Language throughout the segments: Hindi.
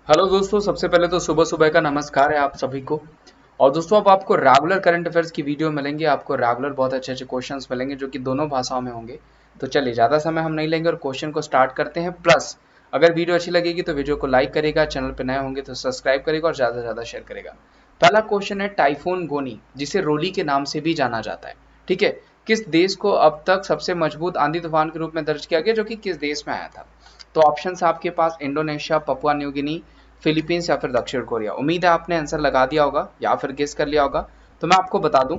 हेलो दोस्तों, सबसे पहले तो सुबह सुबह का नमस्कार है आप सभी को। और दोस्तों अब आपको रेगुलर करंट अफेयर्स की वीडियो मिलेंगे, आपको रेगुलर बहुत अच्छे अच्छे क्वेश्चंस मिलेंगे जो कि दोनों भाषाओं में होंगे। तो चलिए ज़्यादा समय हम नहीं लेंगे और क्वेश्चन को स्टार्ट करते हैं। प्लस अगर वीडियो अच्छी लगेगी तो वीडियो को लाइक करेगा, चैनल पर नए होंगे तो सब्सक्राइब करेगा और ज़्यादा से ज़्यादा शेयर करेगा। पहला क्वेश्चन है टाइफून गोनी, जिसे रोली के नाम से भी जाना जाता है। ठीक है, किस देश को अब तक सबसे मजबूत आंधी तूफान के रूप में दर्ज किया गया, जो कि किस देश में आया था? तो ऑप्शन है आपके पास Indonesia, Papua New Guinea, Philippines या फिर दक्षिण कोरिया। उम्मीद है आपने आंसर लगा दिया होगा या फिर गेस कर लिया होगा। तो मैं आपको बता दूं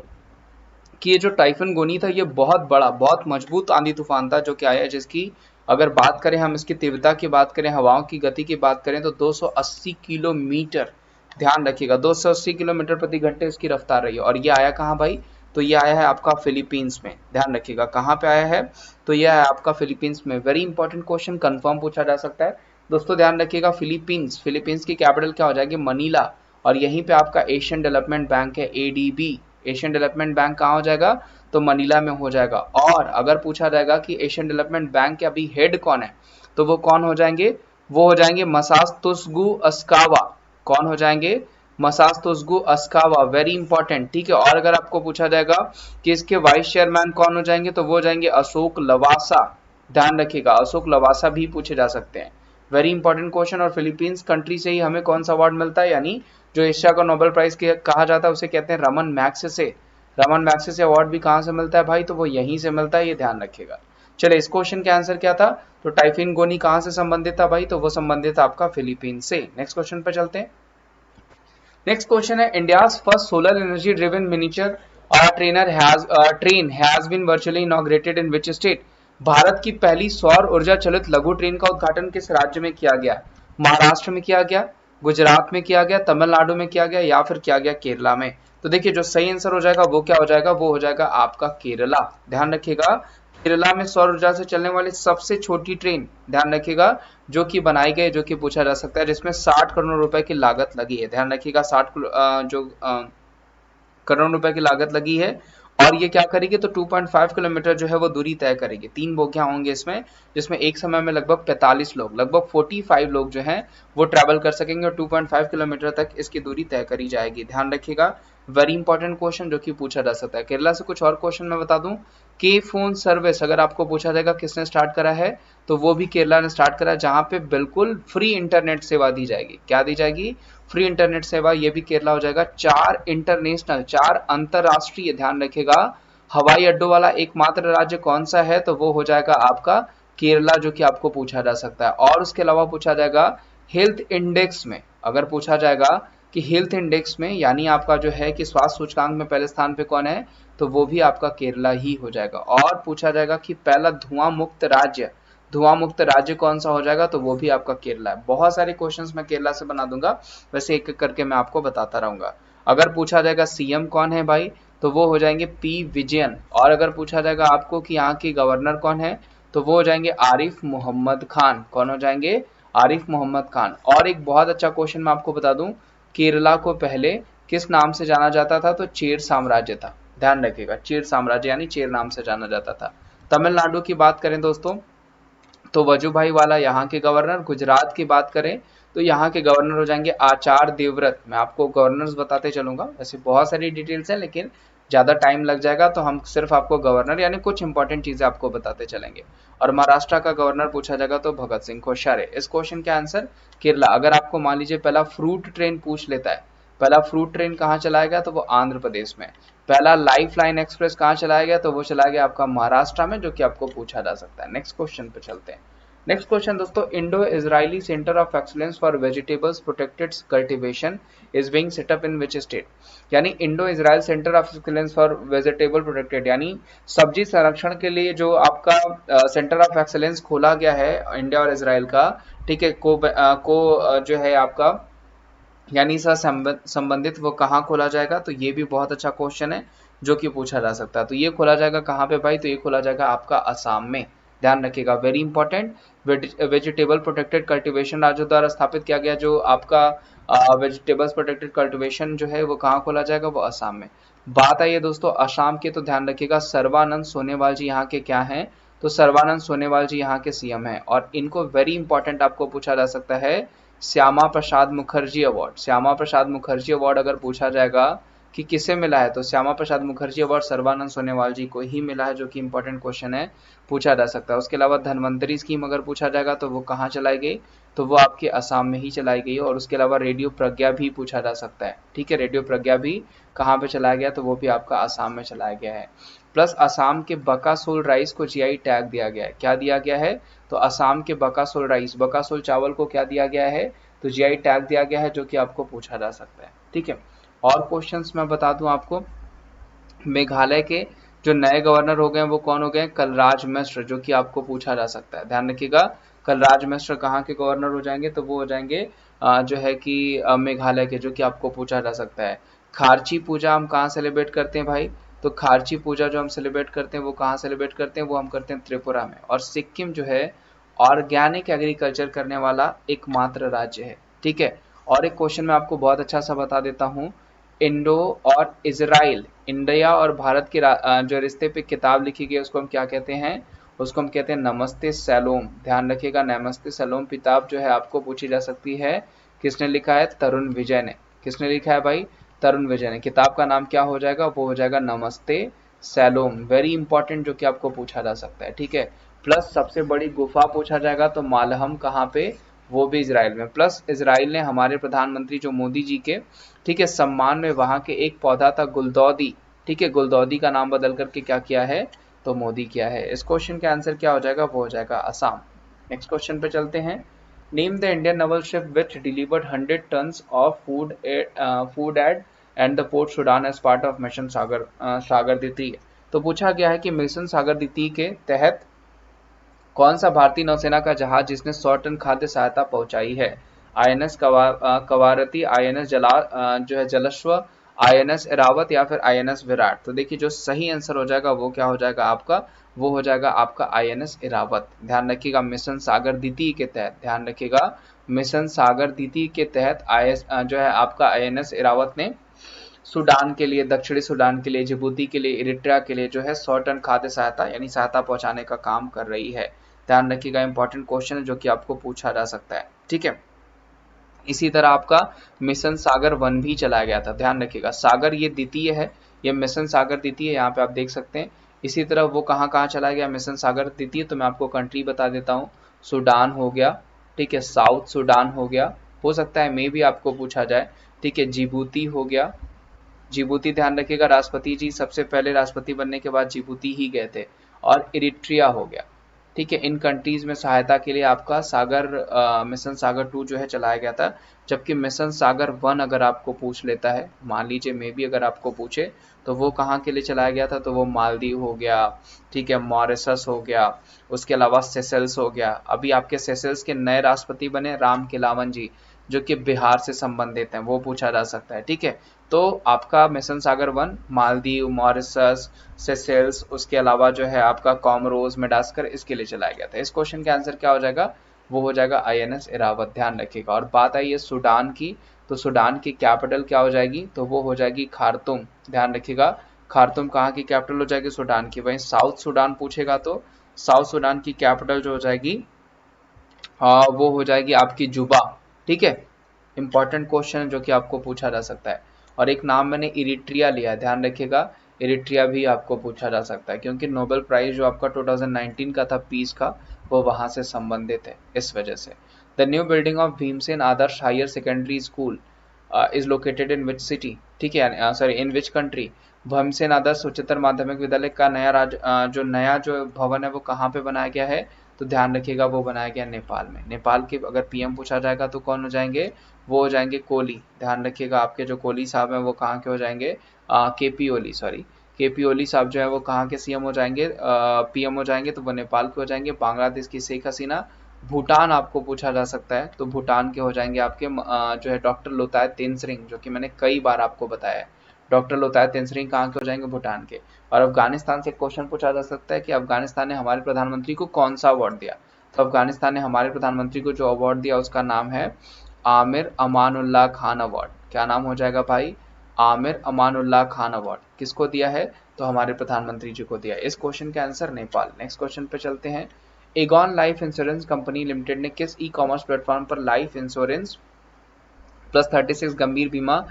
कि ये जो टाइफन गोनी था ये बहुत बड़ा बहुत मजबूत आंधी तूफान था जो कि आया है, जिसकी अगर बात करें, हम इसकी तीव्रता की बात करें, हवाओं की गति की बात करें तो 280 किलोमीटर, ध्यान रखिएगा 280 किलोमीटर प्रति घंटे इसकी रफ्तार रही है। और ये आया कहाँ भाई? तो ये आया है आपका फिलीपींस में। ध्यान रखिएगा कहाँ पे आया है? तो ये है आपका फिलीपींस में। वेरी इंपॉर्टेंट क्वेश्चन, कंफर्म पूछा जा सकता है। दोस्तों ध्यान रखिएगा, फिलीपींस, फिलीपींस की कैपिटल क्या हो जाएगी? मनीला। और यहीं पे आपका एशियन डेवलपमेंट बैंक है, एडीबी। एशियन डेवलपमेंट बैंक कहाँ हो जाएगा? तो मनीला में हो जाएगा। और अगर पूछा जाएगा कि एशियन डेवलपमेंट बैंक के अभी हेड कौन है, तो वो कौन हो जाएंगे? वो हो जाएंगे मसात्सुगु अस्कावा। कौन हो जाएंगे? मसात्सुगु अस्कावा। Very important. ठीक है, और अगर आपको पूछा जाएगा कि इसके वाइस चेयरमैन कौन हो जाएंगे, तो वो हो जाएंगे अशोक लवासा। ध्यान रखिएगा, अशोक लवासा भी पूछे जा सकते हैं। Very important question. और फिलीपींस कंट्री से ही हमें कौन सा अवार्ड मिलता है, यानी जो एशिया का नोबेल प्राइज कहा जाता है उसे कहते हैं Raman Magsaysay. Raman Magsaysay award भी कहां से मिलता है भाई? तो वो यहीं से मिलता है, ये ध्यान रखिएगा। चलिए, इस क्वेश्चन का आंसर क्या था? तो टाइफिन गोनी कहां से संबंधित था भाई? तो वो संबंधित था आपका फिलीपींस से। नेक्स्ट क्वेश्चन पे चलते हैं। नेक्स्ट क्वेश्चन है India's first solar energy driven miniature train has been virtually inaugurated in which state? Bharat की पहली सौर ऊर्जा चलित लघु ट्रेन का उद्घाटन किस राज्य में किया गया? महाराष्ट्र में किया गया, गुजरात में किया गया, तमिलनाडु में किया गया या फिर किया गया केरला में? तो देखिए, जो सही आंसर हो जाएगा वो क्या हो जाएगा? वो हो जाएगा आपका केरला। ध्यान रखिएगा, केरला में सौर ऊर्जा से चलने वाली सबसे छोटी ट्रेन, ध्यान रखिएगा, जो कि बनाई गई, जो कि पूछा जा सकता है, जिसमें 60 करोड़ रुपए की लागत लगी है। ध्यान रखिएगा, 60 करोड़ रुपए की लागत लगी है। और ये क्या करेगी? तो 2.5 किलोमीटर जो है वो दूरी तय करेगी। 3 बोगियां होंगे इसमें, जिसमें एक समय में लगभग 45 लोग, लगभग 45 लोग जो हैं वो ट्रैवल कर सकेंगे और 2.5 किलोमीटर तक इसकी दूरी तय करी जाएगी। ध्यान रखिएगा, वेरी इंपॉर्टेंट क्वेश्चन जो कि पूछा जा सकता है। केरला से कुछ और क्वेश्चन मैं बता दूं। के फोन सर्विस अगर आपको पूछा जाएगा किसने स्टार्ट करा है, तो वो भी केरला ने स्टार्ट करा है, जहां पे बिल्कुल फ्री इंटरनेट सेवा दी जाएगी। क्या दी जाएगी? फ्री इंटरनेट सेवा। ये भी केरला हो जाएगा। 4 इंटरनेशनल, 4 अंतरराष्ट्रीय, ध्यान रखिएगा, हवाई अड्डों वाला एकमात्र राज्य कौन सा है? तो वो हो जाएगा आपका केरला, जो कि आपको पूछा जा सकता है। और उसके अलावा पूछा जाएगा हेल्थ इंडेक्स में, अगर पूछा जाएगा कि हेल्थ इंडेक्स में, यानी आपका जो है कि स्वास्थ्य सूचकांक में पहले स्थान पे कौन है, तो वो भी आपका केरला ही हो जाएगा। और पूछा जाएगा कि पहला धुआं मुक्त राज्य कौन सा हो जाएगा, तो वो भी आपका केरला है। बहुत सारे क्वेश्चंस मैं केरला से बना दूंगा, वैसे एक एक करके मैं आपको बताता रहूंगा। अगर पूछा जाएगा सीएम कौन है भाई, तो वो हो जाएंगे पी विजयन। और अगर पूछा जाएगा आपको कि यहाँ की गवर्नर कौन है, तो वो हो जाएंगे आरिफ मोहम्मद खान। कौन हो जाएंगे? आरिफ मोहम्मद खान। और एक बहुत अच्छा क्वेश्चन मैं आपको बता दूं, केरला को पहले किस नाम से जाना जाता था? तो चेर साम्राज्य था। ध्यान रखिएगा, चेर साम्राज्य यानी चेर नाम से जाना जाता था। तमिलनाडु की बात करें दोस्तों, तो वजुभाई वाला यहाँ के गवर्नर। गुजरात की बात करें तो यहाँ के गवर्नर हो जाएंगे आचार्य देवव्रत। मैं आपको गवर्नर्स बताते चलूंगा, वैसे बहुत सारी डिटेल्स हैं लेकिन ज्यादा टाइम लग जाएगा, तो हम सिर्फ आपको गवर्नर यानी कुछ इंपॉर्टेंट चीजें आपको बताते चलेंगे। और महाराष्ट्र का गवर्नर पूछा जाएगा तो भगत सिंह कोश्यारी। इस क्वेश्चन का आंसर केरला। अगर आपको मान लीजिए पहला फ्रूट ट्रेन पूछ लेता है, पहला फ्रूट ट्रेन कहाँ चलाएगा, तो वो आंध्र प्रदेश में। पहला लाइफ लाइन एक्सप्रेस कहाँ चलाया गया, तो वो चलाया गया आपका महाराष्ट्र में, जो कि आपको पूछा जा सकता है। नेक्स्ट क्वेश्चन पे चलते हैं। नेक्स्ट क्वेश्चन दोस्तों, Indo Israeli centre of excellence for vegetables protected cultivation is being set up in which state? यानी Indo Israel centre of excellence for vegetable protected, यानी सब्जी संरक्षण के लिए जो आपका सेंटर ऑफ एक्सलेंस खोला गया है इंडिया और इजराइल का, ठीक है, जो है आपका, यानी इसका संबंधित वो कहाँ खोला जाएगा? तो ये भी बहुत अच्छा क्वेश्चन है जो कि पूछा जा सकता है। तो ये खोला जाएगा कहाँ पे भाई? तो ये खोला जाएगा आपका असम में। ध्यान रखिएगा, very important. Vegetable protected cultivation राज्यों द्वारा स्थापित किया गया जो आपका वेजिटेबल्स प्रोटेक्टेड कल्टीवेशन जो है वो कहाँ खोला जाएगा? वो असम में। बात आई है दोस्तों असम की, तो ध्यान रखिएगा सर्बानंद सोनोवाल जी यहाँ के क्या हैं? तो सर्बानंद सोनोवाल जी यहाँ के सीएम हैं। और इनको वेरी इंपॉर्टेंट आपको पूछा जा सकता है श्यामा प्रसाद मुखर्जी अवार्ड, श्यामा प्रसाद मुखर्जी अवार्ड अगर पूछा जाएगा कि किसे मिला है, तो श्यामा प्रसाद मुखर्जी अवार्ड सर्बानंद सोनोवाल जी को ही मिला है, जो कि इंपॉर्टेंट क्वेश्चन है, पूछा जा सकता है। उसके अलावा धनवंतरी स्कीम अगर पूछा जाएगा तो वो कहाँ चलाई गई, तो वो आपके असम में ही चलाई गई। और उसके अलावा रेडियो प्रज्ञा भी पूछा जा सकता है, ठीक है, रेडियो प्रज्ञा भी कहाँ पे चलाया गया, तो वो भी आपका असम में चलाया गया है। प्लस असम के बकासुल राइस को जीआई टैग दिया गया है, क्या दिया गया है, तो असम के बकासुल राइस, बकासुल चावल को क्या दिया गया है, तो जीआई टैग दिया गया है, जो कि आपको पूछा जा सकता है, ठीक है। और क्वेश्चंस मैं बता दूं आपको, मेघालय के जो नए गवर्नर हो गए वो कौन हो गए, कलराज मिश्र, जो कि आपको पूछा जा सकता है, ध्यान रखिएगा। कलराज मिश्र कहाँ के गवर्नर हो जाएंगे, तो वो हो जाएंगे जो है कि मेघालय के, जो कि आपको पूछा जा सकता है। खारची पूजा हम कहाँ सेलिब्रेट करते हैं भाई, तो खारची पूजा जो हम सेलिब्रेट करते हैं वो कहाँ सेलिब्रेट करते हैं, वो हम करते हैं त्रिपुरा में। और सिक्किम जो है ऑर्गेनिक एग्रीकल्चर करने वाला एकमात्र राज्य है, ठीक है। और एक क्वेश्चन मैं आपको बहुत अच्छा सा बता देता हूँ, इंडो और इजराइल, इंडिया और भारत के जो रिश्ते पे किताब लिखी गई उसको हम क्या कहते हैं, उसको हम कहते हैं नमस्ते सैलोम, ध्यान रखिएगा। नमस्ते सैलोम किताब जो है आपको पूछी जा सकती है, किसने लिखा है, तरुण विजय ने, किसने लिखा है भाई, तरुण विजय ने। किताब का नाम क्या हो जाएगा, वो हो जाएगा नमस्ते सैलोम, वेरी इंपॉर्टेंट, जो कि आपको पूछा जा सकता है, ठीक है। प्लस सबसे बड़ी गुफा पूछा जाएगा तो मालहम कहाँ पे, वो भी इजराइल में। प्लस इजराइल ने हमारे प्रधानमंत्री जो मोदी जी के, ठीक है, सम्मान में वहां के एक पौधा था गुलदौदी, ठीक है, गुलदौदी का नाम बदल करके क्या किया है, तो मोदी किया है। इस क्वेश्चन का आंसर क्या हो जाएगा, वो हो जाएगा असम। नेक्स्ट क्वेश्चन पे चलते हैं। Name the Indian naval ship which delivered 100 tons of food and the Port Sudan as part of Mission Sagar द्वितीय। तो पूछा गया है कि मिशन सागर द्वितीय के तहत कौन सा भारतीय नौसेना का जहाज जिसने 100 टन खाद्य सहायता पहुंचाई है, आईएनएस कवारती, आईएनएस जो है जलस्व, आईएनएस इरावत या फिर आईएनएस विराट। तो देखिए जो सही आंसर हो जाएगा वो क्या हो जाएगा आपका, वो हो जाएगा आपका आईएनएस इरावत। ध्यान रखिएगा मिशन सागर द्वितीय के तहत, ध्यान रखिएगा मिशन सागर द्वितीय के तहत जो है आपका आईएनएस इरावत ने सूडान के लिए, दक्षिणी सूडान के लिए, जिबूती के लिए, इरिट्रिया के लिए जो है 100 टन खाद्य सहायता यानी सहायता पहुंचाने का काम कर रही है। ध्यान रखिएगा इंपॉर्टेंट क्वेश्चन है जो कि आपको पूछा जा सकता है, ठीक है। इसी तरह आपका मिशन सागर 1 भी चलाया गया था, ध्यान रखिएगा। सागर ये द्वितीय है, ये मिशन सागर द्वितीय, यहाँ पे आप देख सकते हैं। इसी तरह वो कहाँ कहाँ चलाया गया मिशन सागर द्वितीय, तो मैं आपको कंट्री बता देता हूँ। सूडान हो गया, ठीक है, साउथ सूडान हो गया, हो सकता है मे भी आपको पूछा जाए, ठीक है, जिबूती हो गया, जिबूती ध्यान रखिएगा, राष्ट्रपति जी सबसे पहले राष्ट्रपति बनने के बाद जिबूती ही गए थे। और इरिट्रिया हो गया, ठीक है। इन कंट्रीज में सहायता के लिए आपका मिशन सागर 2 जो है चलाया गया था। जबकि मिशन सागर 1 अगर आपको पूछ लेता है, मान लीजिए मे भी अगर आपको पूछे, तो वो कहाँ के लिए चलाया गया था, तो वो मालदीव हो गया, ठीक है, मॉरिशस हो गया, उसके अलावा सेशल्स हो गया। अभी आपके सेशल्स के नए राष्ट्रपति बने राम केलावन जी, जो कि बिहार से संबंधित हैं, वो पूछा जा सकता है, ठीक है। तो आपका मिशन सागर 1 मालदीव, मॉरिशस, सेशेल्स, उसके अलावा जो है आपका कॉमरोज, मेडास्कर, इसके लिए चलाया गया था। इस क्वेश्चन का आंसर क्या हो जाएगा, वो हो जाएगा आईएनएस इरावत, ध्यान रखिएगा। और बात आई है सूडान की, तो सूडान की कैपिटल क्या हो जाएगी, तो वो हो जाएगी खार्तूम, ध्यान रखिएगा। खार्तूम कहाँ की कैपिटल हो जाएगी, सूडान की। वहीं साउथ सूडान पूछेगा तो साउथ सूडान की कैपिटल जो हो जाएगी वो हो जाएगी आपकी जुबा, ठीक है। इंपॉर्टेंट क्वेश्चन है जो कि आपको पूछा जा सकता है। और एक नाम मैंने इरिट्रिया लिया है, ध्यान रखिएगा, इरिट्रिया भी आपको पूछा जा सकता है, क्योंकि नोबेल प्राइज जो आपका 2019 का था पीस का, वो वहां से संबंधित है, इस वजह से। The new building of Bhimsen Adarsh higher secondary school is located in which city, ठीक है, sorry in which country. Bhimsen Adarsh उच्चतर माध्यमिक विद्यालय का जो नया जो भवन है वो कहाँ पे बनाया गया है, तो ध्यान रखिएगा वो बनाया गया नेपाल में। नेपाल के अगर पीएम पूछा जाएगा तो कौन हो जाएंगे, वो हो जाएंगे कोहली, ध्यान रखिएगा। आपके जो कोहली साहब हैं वो कहाँ के हो जाएंगे, केपी ओली, सॉरी केपी ओली साहब जो है वो कहाँ के सीएम हो जाएंगे, पीएम हो जाएंगे, तो वो नेपाल के हो जाएंगे। बांग्लादेश की शेख हसीना। भूटान आपको पूछा जा सकता है, तो भूटान के हो जाएंगे आपके जो है डॉक्टर लोताय तेनसरिंग, जो कि मैंने कई बार आपको बताया है। डॉक्टर लोताय तेनसरिंग कहाँ के हो जाएंगे, भूटान के। और अफगानिस्तान से क्वेश्चन पूछा जा सकता है कि अफगानिस्तान ने हमारे प्रधानमंत्री को कौन सा अवार्ड दिया, तो अफगानिस्तान ने हमारे प्रधानमंत्री को जो अवार्ड दिया उसका नाम है आमिर अमानुल्लाह खान अवार्ड। क्या नाम हो जाएगा भाई, आमिर अमानुल्लाह खान अवार्ड। किसको दिया है, तो हमारे प्रधानमंत्री जी को दिया। इस क्वेश्चन का आंसर नेपाल। नेक्स्ट क्वेश्चन पे चलते हैं। Aegon life insurance company limited ने किस ई कॉमर्स प्लेटफॉर्म पर लाइफ इंश्योरेंस प्लस 36 गंभीर बीमा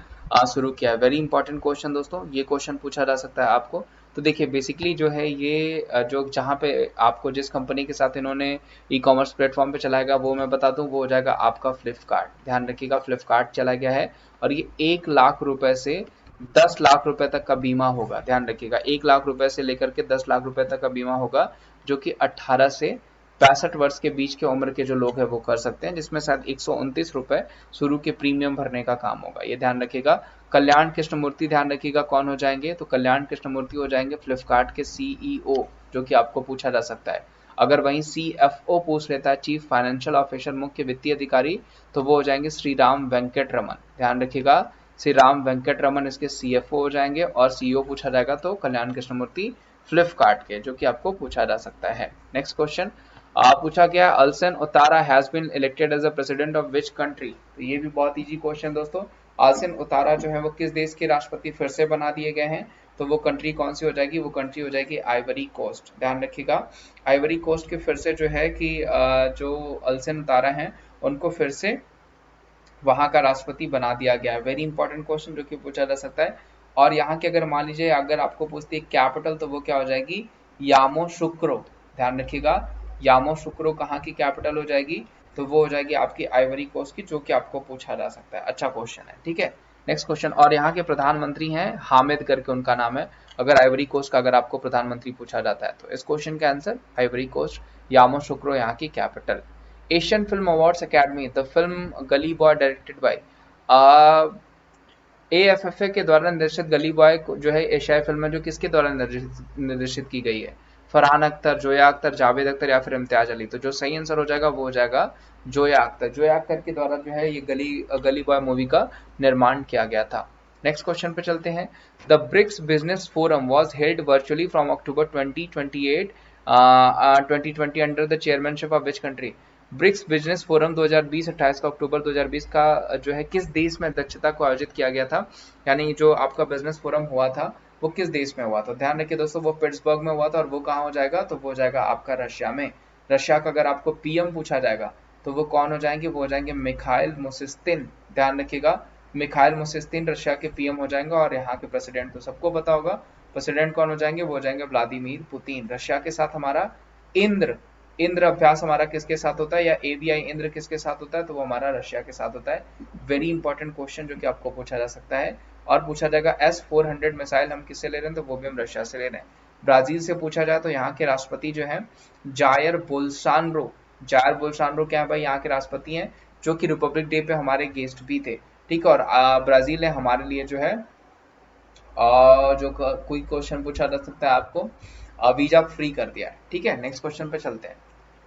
शुरू किया है? वेरी इंपॉर्टेंट क्वेश्चन दोस्तों, ये क्वेश्चन पूछा जा सकता है आपको। तो देखिए बेसिकली जो है ये जो जहाँ पे आपको जिस कंपनी के साथ इन्होंने ई कॉमर्स प्लेटफॉर्म पे चलाएगा वो मैं बता दूं, वो हो जाएगा आपका फ्लिपकार्ट। ध्यान रखिएगा फ्लिपकार्ट चला गया है और ये 1 लाख रुपए से 10 लाख रुपए तक का बीमा होगा। ध्यान रखिएगा 1 लाख रुपए से लेकर के 10 लाख रुपए तक का बीमा होगा, जो कि 18 से 65 वर्ष के बीच के उम्र के जो लोग हैं वो कर सकते हैं, जिसमें शायद 129 रुपए शुरू के प्रीमियम भरने का काम होगा, ये ध्यान रखिएगा। कल्याण कृष्णमूर्ति ध्यान रखिएगा कौन हो जाएंगे, तो कल्याण कृष्णमूर्ति हो जाएंगे फ्लिपकार्ट के सीईओ, जो कि आपको पूछा जा सकता है। अगर वहीं सीएफओ पूछ लेता है, चीफ फाइनेंशियल ऑफिसर, मुख्य वित्तीय अधिकारी, तो वो हो जाएंगे श्री राम वेंकट रमन। ध्यान रखिएगा श्री राम वेंकट रमन इसके सीएफओ हो जाएंगे और सीईओ पूछा जाएगा तो कल्याण कृष्णमूर्ति फ्लिपकार्ट के, जो कि आपको पूछा जा सकता है। नेक्स्ट क्वेश्चन पूछा गया, Alassane Ouattara has been elected as a president of which country? तो ये भी बहुत इजी क्वेश्चन दोस्तों। अल्सन उतारा जो है वो किस देश के राष्ट्रपति फिर से बना दिए गए हैं? तो वो कंट्री कौन सी हो जाएगी? वो कंट्री हो जाएगी आइवरी कोस्ट। ध्यान रखिएगा आइवरी कोस्ट के फिर से जो है कि जो अल्सन उतारा है उनको फिर से वहां का राष्ट्रपति बना दिया गया है। वेरी इंपॉर्टेंट क्वेश्चन जो कि पूछा जा सकता है। और यहाँ के अगर मान लीजिए अगर आपको पूछती है कैपिटल, तो वो क्या हो जाएगी? यामोसुक्रो। ध्यान रखिएगा यामोसुक्रो कहाँ की कैपिटल हो जाएगी? तो वो हो जाएगी आपकी आइवरी कोस्ट की, जो कि आपको पूछा जा सकता है। अच्छा क्वेश्चन है, ठीक है। नेक्स्ट क्वेश्चन, और यहाँ के प्रधानमंत्री हैं हामिद करके उनका नाम है। अगर आइवरी कोस्ट का अगर आपको प्रधानमंत्री पूछा जाता है तो इस क्वेश्चन का आंसर आइवरी कोस्ट, यामोसुक्रो यहाँ की capital. Asian film awards academy, the film गली बॉय डायरेक्टेड बाय AFFA के द्वारा निर्देशित गली बॉय जो है एशियाई फिल्म है, जो किसके द्वारा निर्देशित की गई है? फरहान अख्तर, जोया अख्तर, जावेद अख्तर या फिर इम्तियाज अली? तो जो सही आंसर हो जाएगा वो हो जाएगा जोया अख्तर। जोया अख्तर के द्वारा जो है ये गली बॉय मूवी का निर्माण किया गया था। नेक्स्ट क्वेश्चन पे चलते हैं। The BRICS business forum was held virtually from October 2020 under the chairmanship of which country? BRICS business forum 2020 28 का अक्टूबर 2020 का जो है किस देश में अध्यक्षता को आयोजित किया गया था? यानी जो आपका बिजनेस फोरम हुआ था वो किस देश में हुआ था? ध्यान रखिए दोस्तों वो पिट्सबर्ग में हुआ था और वो कहाँ हो जाएगा? तो वो हो जाएगा आपका रशिया में। रशिया का अगर आपको पीएम पूछा जाएगा तो वो कौन हो जाएंगे? वो हो जाएंगे मिखाइल मुसिस्तिन। ध्यान रखिएगा मिखाइल मुसिस्तिन रशिया के पीएम हो जाएंगे। और यहाँ के प्रेसिडेंट तो सबको पता होगा, प्रेसिडेंट कौन हो जाएंगे? वो हो जाएंगे व्लादिमीर पुतिन। रशिया के साथ हमारा इंद्र अभ्यास हमारा किसके साथ होता है, या एवीआई इंद्र किसके साथ होता है? तो वो हमारा रशिया के साथ होता है। वेरी इंपॉर्टेंट क्वेश्चन जो कि आपको पूछा जा सकता है। और पूछा जाएगा S-400 मिसाइल हम किससे ले रहे हैं? तो वो भी हम रशिया से ले रहे हैं। ब्राजील से पूछा जाए तो यहाँ के राष्ट्रपति जो है जायर बोल्सोनारो। जायर बोल्सोनारो क्या है भाई? यहाँ के राष्ट्रपति हैं, जो कि रिपब्लिक डे पे हमारे गेस्ट भी थे, ठीक है। और ब्राजील ने हमारे लिए जो है जो कोई क्वेश्चन पूछा जा सकता है आपको, वीजा फ्री कर दिया है, ठीक है। नेक्स्ट क्वेश्चन पे चलते हैं।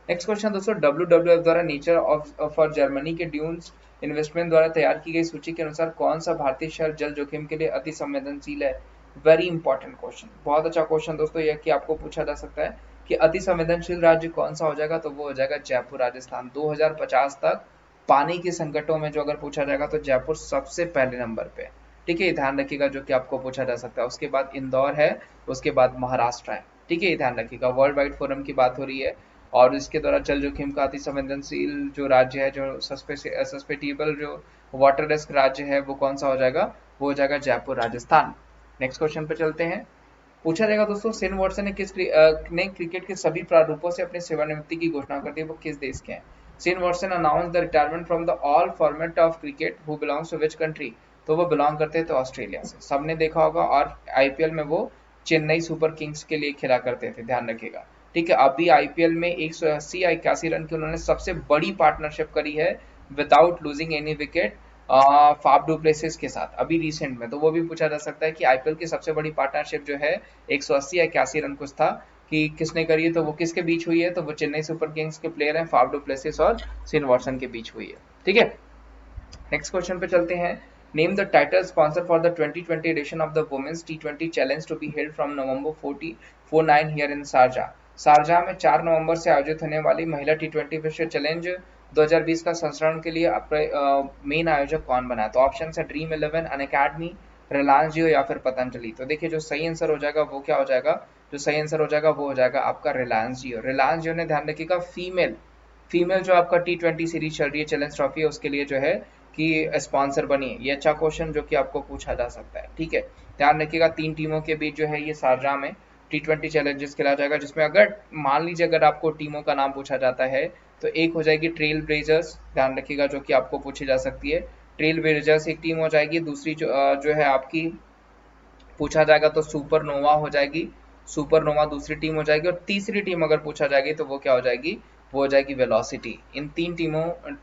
नेक्स्ट क्वेश्चन दोस्तों, WWF द्वारा नेचर ऑफ फॉर जर्मनी के ड्यून्स इन्वेस्टमेंट द्वारा तैयार की गई सूची के अनुसार कौन सा भारतीय शहर जल जोखिम के लिए अति संवेदनशील है? वेरी इंपॉर्टेंट क्वेश्चन, बहुत अच्छा क्वेश्चन दोस्तों, यह कि आपको पूछा जा सकता है कि अति संवेदनशील राज्य कौन सा हो जाएगा? तो वो हो जाएगा जयपुर राजस्थान। 2050 तक पानी के संकटों में जो अगर पूछा जाएगा तो जयपुर सबसे पहले नंबर पे, ठीक है। ध्यान रखिएगा जो कि आपको पूछा जा सकता है। उसके बाद इंदौर है, उसके बाद महाराष्ट्र है, ठीक है। ध्यान रखिएगा वर्ल्ड वाइड फोरम की बात हो रही है और इसके द्वारा जल जोखिम का अति संवेदनशील जो राज्य है, जो सस्पेटेबल जो वाटर रिस्क राज्य है, वो कौन सा हो जाएगा? वो हो जाएगा जयपुर राजस्थान। नेक्स्ट क्वेश्चन पे चलते हैं। पूछा जाएगा दोस्तों शेन वॉटसन ने क्रिकेट के सभी प्रारूपों से अपनी सेवानिवृत्ति की घोषणा कर दी, वो किस देश के हैं? Shane Watson announce the retirement from the all format of cricket who belongs to which country? तो वो बिलोंग करते थे ऑस्ट्रेलिया से, सबने देखा होगा। और आईपीएल में वो चेन्नई सुपर किंग्स के लिए खेला करते थे, ध्यान रखिएगा, ठीक है। अभी आईपीएल में 180 या 81 रन की उन्होंने सबसे बड़ी पार्टनरशिप करी है without losing any wicket Faf du Plessis के साथ अभी रिसेंट में। तो वो भी पूछा जा सकता है कि आईपीएल की सबसे बड़ी पार्टनरशिप जो है 180 या 81 रन कुछ था कि किसने करी है? तो वो किसके बीच हुई है? तो वो चेन्नई सुपर किंग्स के प्लेयर हैं फाफ डू प्लेसिस और शेन वॉटसन के बीच हुई है, ठीक है। नेक्स्ट क्वेश्चन पे चलते हैं। Name the title sponsor for the 2020 edition of the women's T20 challenge to be held from November 49 here in Sharjah. Sharjah में 4 नवंबर से आयोजित होने वाली महिला T20 विश्व चैलेंज 2020 का संस्करण के लिए मेन आयोजक कौन बना है? तो ऑप्शन है ड्रीम 11, अनअकैडमी, रिलायंस जियो या फिर पतंजलि। तो देखिए जो सही आंसर हो जाएगा वो क्या हो जाएगा, जो सही आंसर हो जाएगा वो हो जाएगा आपका रिलायंस जियो। रिलायंस जियो ने, ध्यान रखिएगा, फीमेल फीमेल जो आपका T20 सीरीज चल रही है, चैलेंज ट्रॉफी है, उसके लिए जो है कि स्पॉन्सर बनी है। ये अच्छा क्वेश्चन जो कि आपको पूछा जा सकता है, ठीक है। ध्यान रखिएगा 3 टीमों के बीच जो है ये शारजाह में T20 चैलेंजेस खेला जाएगा, जिसमें अगर मान लीजिए अगर आपको टीमों का नाम पूछा जाता है तो एक हो जाएगी ट्रेल ब्लेजर्स, ध्यान रखिएगा, जो कि आपको पूछी जा सकती है। ट्रेल ब्लेजर्स एक टीम हो जाएगी। दूसरी जो है आपकी पूछा जाएगा तो सुपरनोवा हो जाएगी, सुपरनोवा दूसरी टीम हो जाएगी। और तीसरी टीम अगर पूछा जाएगी तो वो क्या हो जाएगी, वो हो जाएगी वेलोसिटी। इन 3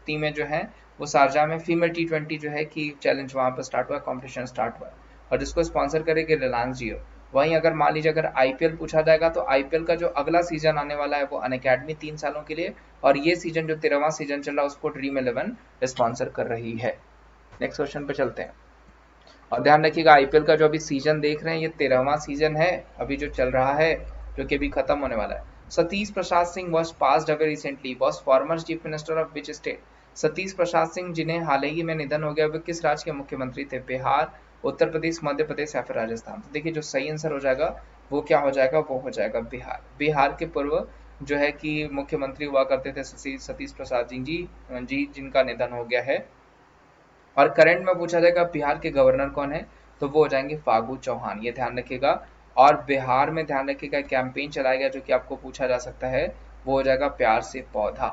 टीमें जो हैं वो शारजाह में फीमेल T20 जो है कि चैलेंज वहां पर स्टार्ट हुआ, कॉम्पिटिशन स्टार्ट हुआ, और जिसको स्पॉन्सर करेगी रिलायंस जियो। वहीं अगर मान लीजिए अगर आईपीएल पूछा जाएगा तो आईपीएल का जो अगला सीजन आने वाला है वो अनअकैडमी 3 सालों के लिए, और ये सीजन जो 13वां सीजन चल रहा है उसको ड्रीम 11 स्पॉन्सर कर रही है। नेक्स्ट क्वेश्चन पे चलते हैं। और ध्यान रखिएगा आईपीएल का जो अभी सीजन देख रहे हैं ये 13वां सीजन है अभी जो चल रहा है, जो कि अभी खत्म होने वाला है। Satish Prasad Singh was passed away recently, was former chief minister of which state. Satish Prasad Singh जिन्हें हाल ही में निधन हो गया, वे किस राज्य के मुख्यमंत्री थे? बिहार, उत्तर प्रदेश, मध्य प्रदेश या फिर राजस्थान। तो देखिए जो सही आंसर हो जाएगा वो क्या हो जाएगा, वो हो जाएगा बिहार। बिहार के पूर्व जो है कि मुख्यमंत्री हुआ करते थे सतीश प्रसाद सिंह जी जिनका निधन हो गया है। और करंट में पूछा जाएगा बिहार के गवर्नर कौन है, तो वो हो जाएंगे फागू चौहान, ये ध्यान रखिएगा। और बिहार में ध्यान रखिएगा कैंपेन चलाया गया जो कि आपको पूछा जा सकता है, वो हो जाएगा प्यार से पौधा,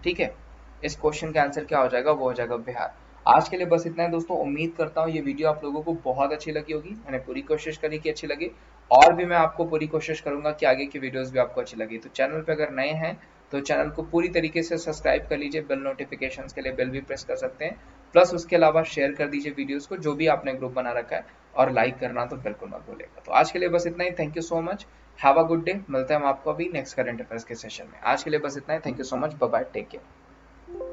ठीक है। इस क्वेश्चन का आंसर क्या हो जाएगा, वो हो जाएगा बिहार। आज के लिए बस इतना है दोस्तों। उम्मीद करता हूँ ये वीडियो आप लोगों को बहुत अच्छी लगी होगी। मैंने पूरी कोशिश करी कि अच्छी लगे, और भी मैं आपको पूरी कोशिश करूंगा कि आगे की वीडियोस भी आपको अच्छी लगी। तो चैनल पे अगर नए हैं तो चैनल को पूरी तरीके से सब्सक्राइब कर लीजिए, बेल नोटिफिकेशंस के लिए बेल भी प्रेस कर सकते हैं। प्लस उसके अलावा शेयर कर दीजिए वीडियोस को, जो भी आपने ग्रुप बना रखा है, और लाइक करना तो बिल्कुल मत भूलिएगा। तो आज के लिए बस इतना ही। Thank you so much, have a good day. मिलते हैं हम आपको अभी नेक्स्ट करंट अफेयर्स के सेशन में। आज के लिए बस इतना ही। Thank you so much, bye bye, take care.